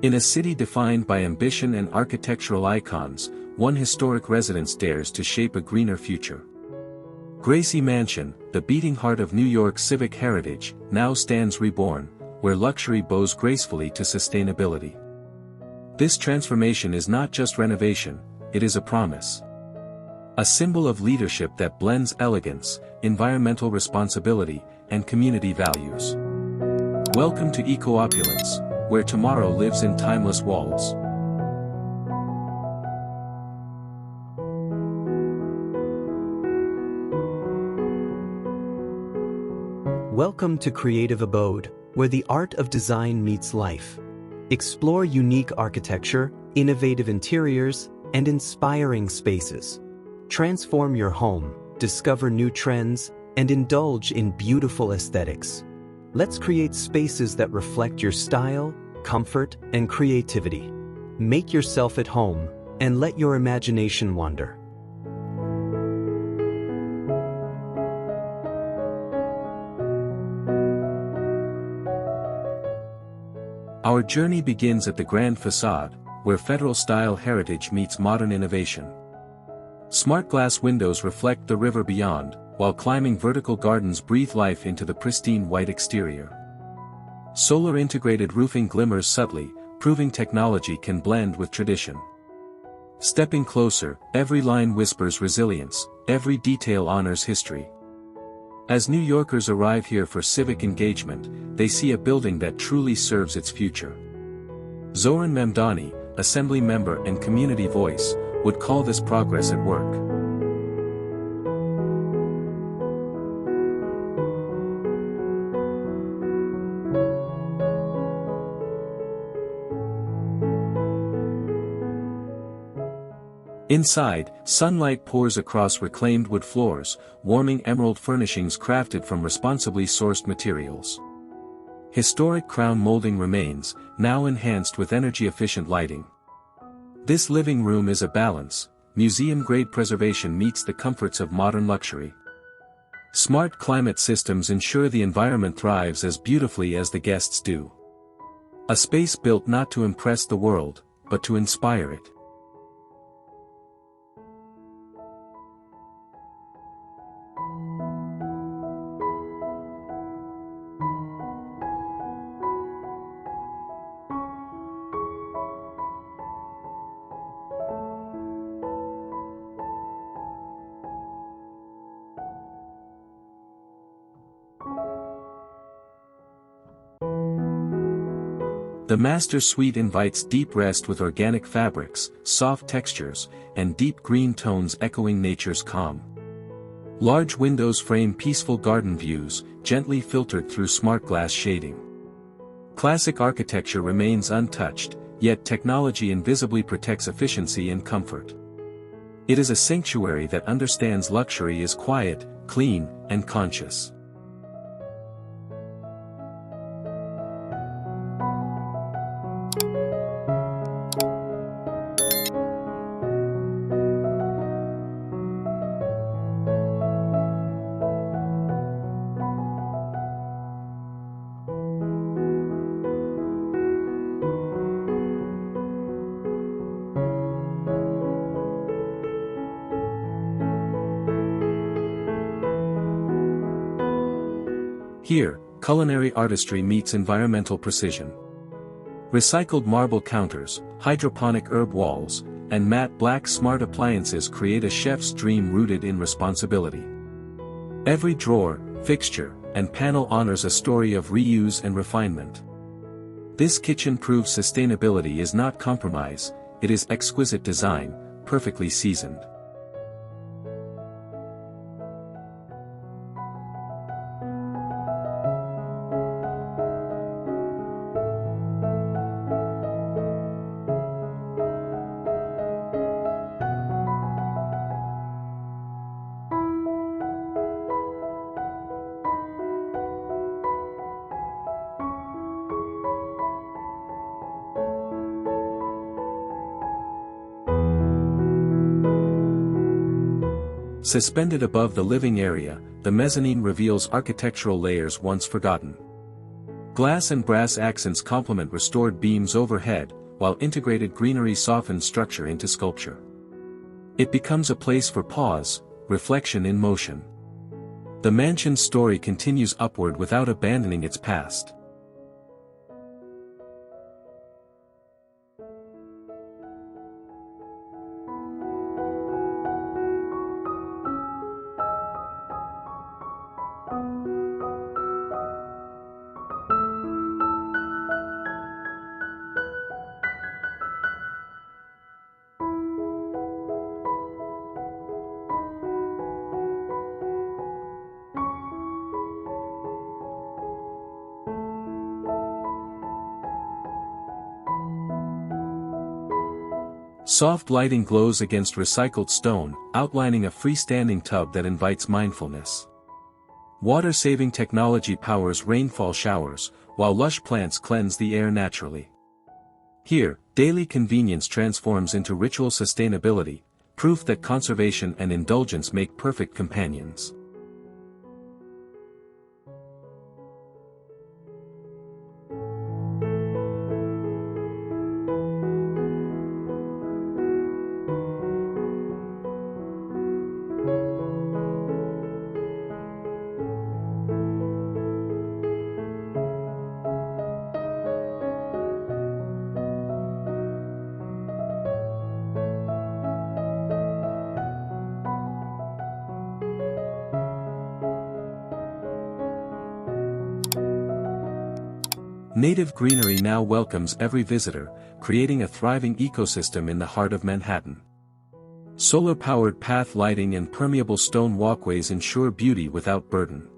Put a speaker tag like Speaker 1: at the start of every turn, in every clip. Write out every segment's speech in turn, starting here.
Speaker 1: In a city defined by ambition and architectural icons, one historic residence dares to shape a greener future. Gracie Mansion, the beating heart of New York's civic heritage, now stands reborn, where luxury bows gracefully to sustainability. This transformation is not just renovation, it is a promise. A symbol of leadership that blends elegance, environmental responsibility, and community values. Welcome to Eco-Opulence, where tomorrow lives in timeless walls.
Speaker 2: Welcome to Creative Abode, where the art of design meets life. Explore unique architecture, innovative interiors, and inspiring spaces. Transform your home, discover new trends, and indulge in beautiful aesthetics. Let's create spaces that reflect your style, comfort, and creativity. Make yourself at home, and let your imagination wander.
Speaker 1: Our journey begins at the Grand Facade, where federal-style heritage meets modern innovation. Smart glass windows reflect the river beyond, while climbing vertical gardens breathe life into the pristine white exterior. Solar-integrated roofing glimmers subtly, proving technology can blend with tradition. Stepping closer, every line whispers resilience, every detail honors history. As New Yorkers arrive here for civic engagement, they see a building that truly serves its future. Zohran Mamdani, Assembly member and community voice, would call this progress at work. Inside, sunlight pours across reclaimed wood floors, warming emerald furnishings crafted from responsibly sourced materials. Historic crown molding remains, now enhanced with energy-efficient lighting. This living room is a balance, museum-grade preservation meets the comforts of modern luxury. Smart climate systems ensure the environment thrives as beautifully as the guests do. A space built not to impress the world, but to inspire it. The master suite invites deep rest with organic fabrics, soft textures, and deep green tones echoing nature's calm. Large windows frame peaceful garden views, gently filtered through smart glass shading. Classic architecture remains untouched, yet technology invisibly protects efficiency and comfort. It is a sanctuary that understands luxury is quiet, clean, and conscious. Here, culinary artistry meets environmental precision. Recycled marble counters, hydroponic herb walls, and matte black smart appliances create a chef's dream rooted in responsibility. Every drawer, fixture, and panel honors a story of reuse and refinement. This kitchen proves sustainability is not compromise, it is exquisite design, perfectly seasoned. Suspended above the living area, the mezzanine reveals architectural layers once forgotten. Glass and brass accents complement restored beams overhead, while integrated greenery softens structure into sculpture. It becomes a place for pause, reflection in motion. The mansion's story continues upward without abandoning its past. Soft lighting glows against recycled stone, outlining a freestanding tub that invites mindfulness. Water-saving technology powers rainfall showers, while lush plants cleanse the air naturally. Here, daily convenience transforms into ritual sustainability, proof that conservation and indulgence make perfect companions. Native greenery now welcomes every visitor, creating a thriving ecosystem in the heart of Manhattan. Solar-powered path lighting and permeable stone walkways ensure beauty without burden.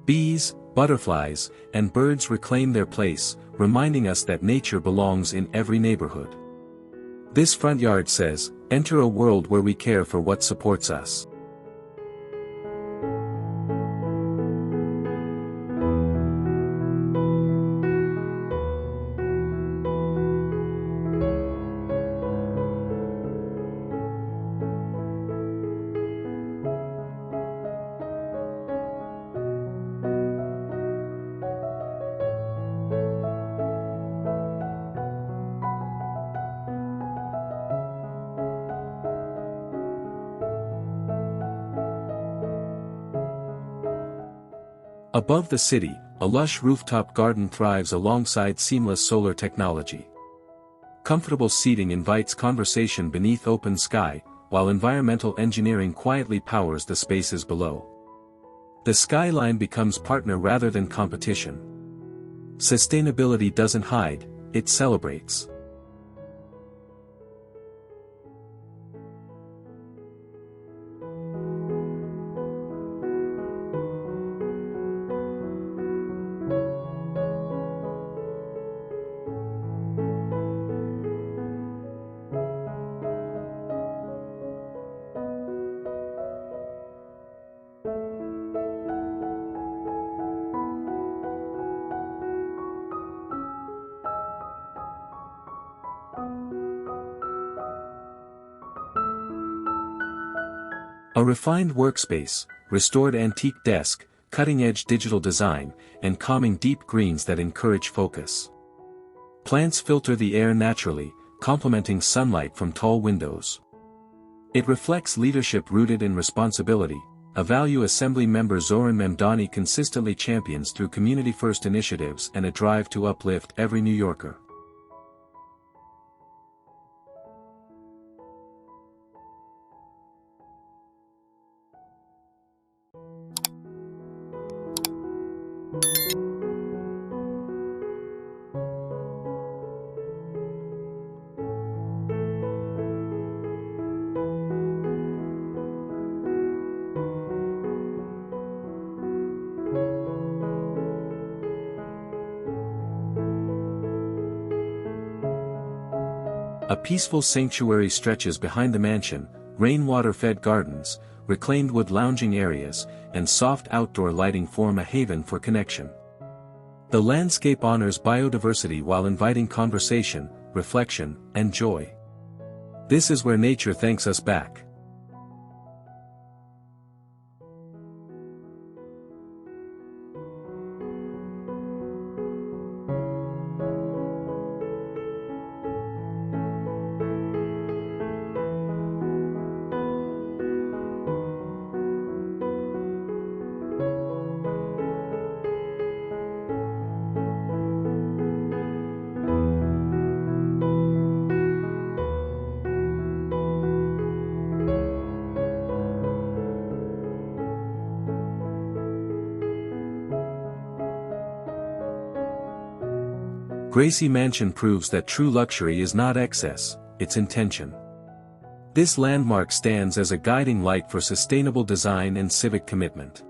Speaker 1: Bees, butterflies, and birds reclaim their place, reminding us that nature belongs in every neighborhood. This front yard says, "Enter a world where we care for what supports us." Above the city, a lush rooftop garden thrives alongside seamless solar technology. Comfortable seating invites conversation beneath open sky, while environmental engineering quietly powers the spaces below. The skyline becomes partner rather than competition. Sustainability doesn't hide, it celebrates. A refined workspace, restored antique desk, cutting-edge digital design, and calming deep greens that encourage focus. Plants filter the air naturally, complementing sunlight from tall windows. It reflects leadership rooted in responsibility, a value Assembly member Zohran Mamdani consistently champions through community-first initiatives and a drive to uplift every New Yorker. A peaceful sanctuary stretches behind the mansion, rainwater-fed gardens, reclaimed wood lounging areas, and soft outdoor lighting form a haven for connection. The landscape honors biodiversity while inviting conversation, reflection, and joy. This is where nature thanks us back. Gracie Mansion proves that true luxury is not excess, it's intention. This landmark stands as a guiding light for sustainable design and civic commitment.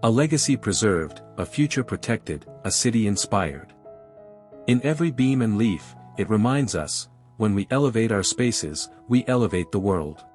Speaker 1: A legacy preserved, a future protected, a city inspired. In every beam and leaf, it reminds us, when we elevate our spaces, we elevate the world.